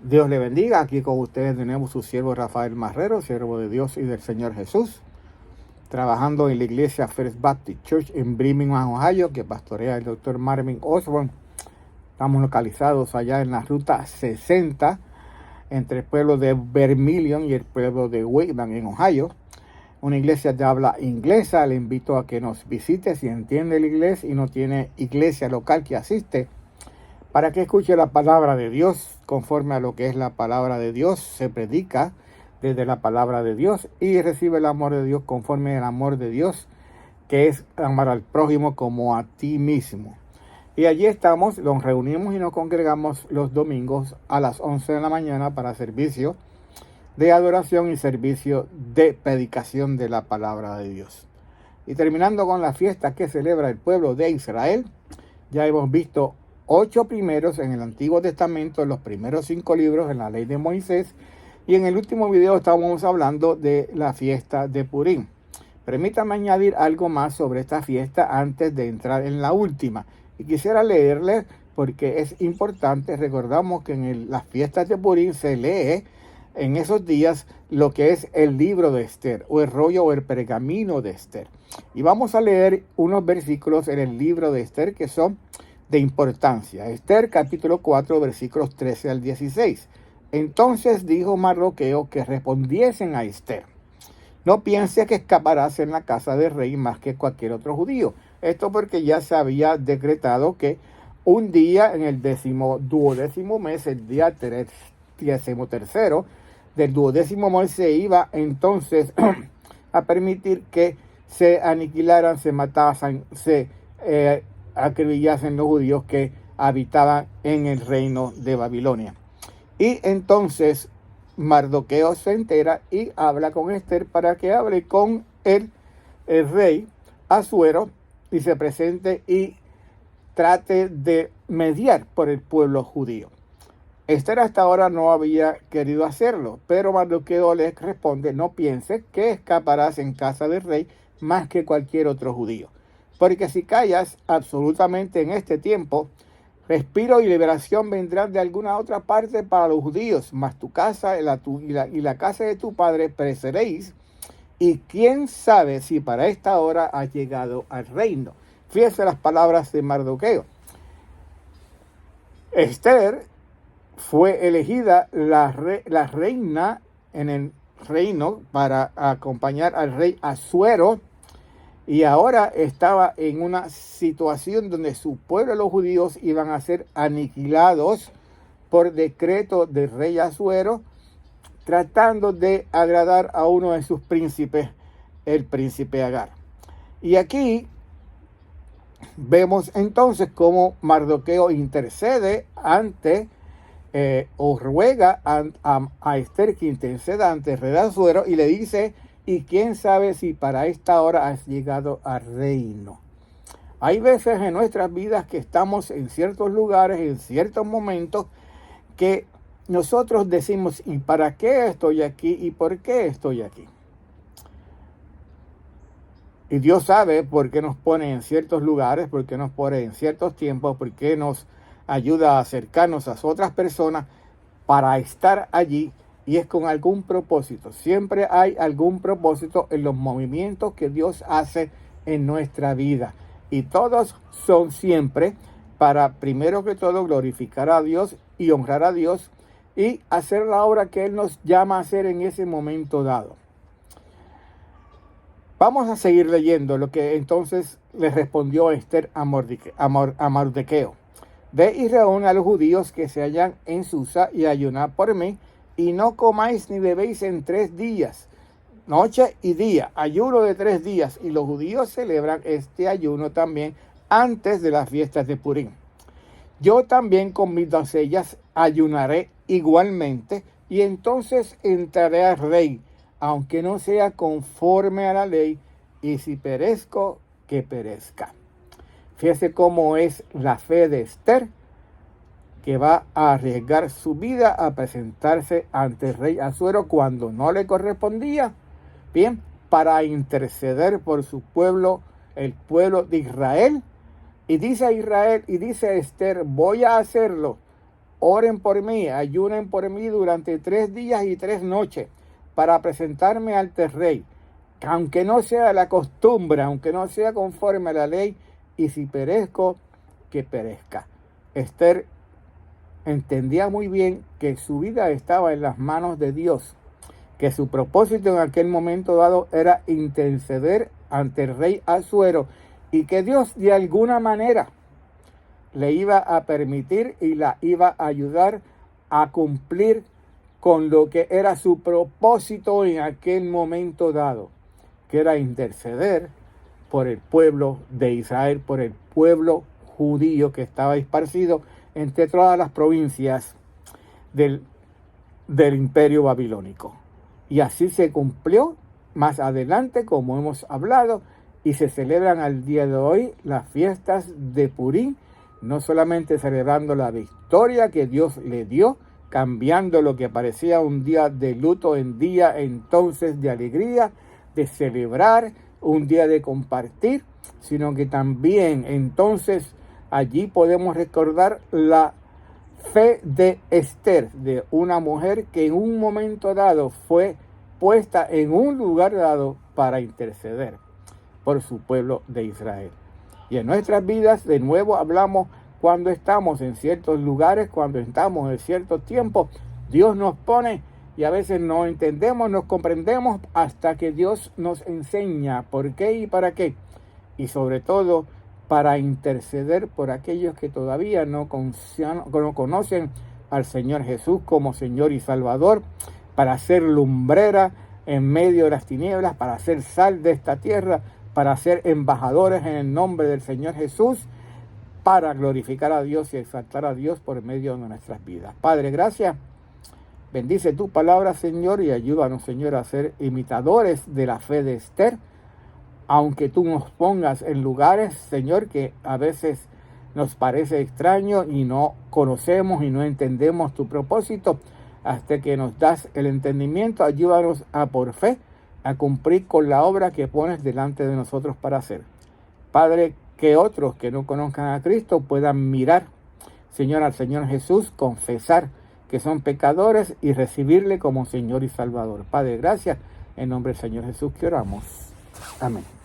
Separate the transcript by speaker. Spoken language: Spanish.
Speaker 1: Dios le bendiga. Aquí con ustedes tenemos su siervo Rafael Marrero, siervo de Dios y del Señor Jesús, trabajando en la iglesia First Baptist Church en Birmingham, Ohio, que pastorea el Dr. Marvin Osborne. Estamos localizados allá en la ruta 60, entre el pueblo de Vermilion y el pueblo de Wayman, en Ohio. Una iglesia de habla inglesa. Le invito a que nos visite si entiende el inglés y no tiene iglesia local que asiste, para que escuche la palabra de Dios conforme a lo que es la palabra de Dios. Se predica desde la palabra de Dios y recibe el amor de Dios conforme al amor de Dios, que es amar al prójimo como a ti mismo. Y allí estamos, nos reunimos y nos congregamos los domingos a las 11 de la mañana para servicio de adoración y servicio de predicación de la palabra de Dios. Y terminando con la fiesta que celebra el pueblo de Israel, ya hemos visto 8 primeros en el Antiguo Testamento, los primeros 5 libros en la ley de Moisés, y en el último video estábamos hablando de la fiesta de Purim. Permítanme añadir algo más sobre esta fiesta antes de entrar en la última, y quisiera leerles porque es importante. Recordamos que en las fiestas de Purim se lee en esos días lo que es el libro de Esther, o el rollo o el pergamino de Esther, y vamos a leer unos versículos en el libro de Esther que son de importancia. Esther capítulo 4 versículos 13 al 16. Entonces dijo Mardoqueo que respondiesen a Esther: no piense que escaparás en la casa del rey más que cualquier otro judío. Esto porque ya se había decretado que un día en el 12º mes, el día 13º del 12º mes, se iba entonces a permitir que se aniquilaran, se matasen, se acribillasen los judíos que habitaban en el reino de Babilonia. Y entonces Mardoqueo se entera y habla con Esther para que hable con el rey Asuero y se presente y trate de mediar por el pueblo judío. Esther hasta ahora no había querido hacerlo, pero Mardoqueo le responde: no pienses que escaparás en casa del rey más que cualquier otro judío, porque si callas absolutamente en este tiempo, respiro y liberación vendrán de alguna otra parte para los judíos, mas tu casa y la casa de tu padre pereceréis, y quién sabe si para esta hora has llegado al reino. Fíjense las palabras de Mardoqueo. Esther fue elegida la reina en el reino para acompañar al rey Asuero, y ahora estaba en una situación donde su pueblo, los judíos, iban a ser aniquilados por decreto del rey Asuero, tratando de agradar a uno de sus príncipes, el príncipe Agar. Y aquí vemos entonces cómo Mardoqueo intercede ante o ruega a Esther que interceda ante el rey Asuero, y le dice: y quién sabe si para esta hora has llegado al reino. Hay veces en nuestras vidas que estamos en ciertos lugares, en ciertos momentos, que nosotros decimos: ¿y para qué estoy aquí? ¿Y por qué estoy aquí? Y Dios sabe por qué nos pone en ciertos lugares, por qué nos pone en ciertos tiempos, por qué nos ayuda a acercarnos a otras personas para estar allí, y es con algún propósito. Siempre hay algún propósito en los movimientos que Dios hace en nuestra vida, y todos son siempre para, primero que todo, glorificar a Dios y honrar a Dios y hacer la obra que Él nos llama a hacer en ese momento dado. Vamos a seguir leyendo lo que entonces le respondió Esther a Mardoqueo: ve y reúne a los judíos que se hallan en Susa y ayunad por mí, y no comáis ni bebéis en 3 días, noche y día, ayuno de 3 días. Y los judíos celebran este ayuno también antes de las fiestas de Purim. Yo también con mis doncellas ayunaré igualmente, y entonces entraré al rey, aunque no sea conforme a la ley, y si perezco, que perezca. Fíjese cómo es la fe de Esther, que va a arriesgar su vida a presentarse ante el rey Asuero cuando no le correspondía, bien, para interceder por su pueblo, el pueblo de Israel. Y dice Esther: voy a hacerlo oren por mí, ayunen por mí durante 3 días y 3 noches para presentarme ante el rey, que aunque no sea la costumbre, aunque no sea conforme a la ley, y si perezco, que perezca. Esther entendía muy bien que su vida estaba en las manos de Dios, que su propósito en aquel momento dado era interceder ante el rey Asuero, y que Dios de alguna manera le iba a permitir y la iba a ayudar a cumplir con lo que era su propósito en aquel momento dado, que era interceder por el pueblo de Israel, por el pueblo judío que estaba esparcido entre todas las provincias del imperio babilónico. Y así se cumplió más adelante, como hemos hablado, y se celebran al día de hoy las fiestas de Purim, no solamente celebrando la victoria que Dios le dio, cambiando lo que parecía un día de luto en día entonces de alegría, de celebrar, un día de compartir, sino que también entonces allí podemos recordar la fe de Esther, de una mujer que en un momento dado fue puesta en un lugar dado para interceder por su pueblo de Israel. Y en nuestras vidas, de nuevo hablamos, cuando estamos en ciertos lugares, cuando estamos en ciertos tiempos, Dios nos pone y a veces no entendemos, no comprendemos hasta que Dios nos enseña por qué y para qué. Y sobre todo, para interceder por aquellos que todavía no conocen al Señor Jesús como Señor y Salvador, para ser lumbrera en medio de las tinieblas, para ser sal de esta tierra, para ser embajadores en el nombre del Señor Jesús, para glorificar a Dios y exaltar a Dios por medio de nuestras vidas. Padre, gracias. Bendice tu palabra, Señor, y ayúdanos, Señor, a ser imitadores de la fe de Esther, aunque tú nos pongas en lugares, Señor, que a veces nos parece extraño y no conocemos y no entendemos tu propósito. Hasta que nos das el entendimiento, ayúdanos a por fe a cumplir con la obra que pones delante de nosotros para hacer. Padre, que otros que no conozcan a Cristo puedan mirar, Señor, al Señor Jesús, confesar que son pecadores y recibirle como Señor y Salvador. Padre, gracias. En nombre del Señor Jesús que oramos. Amén.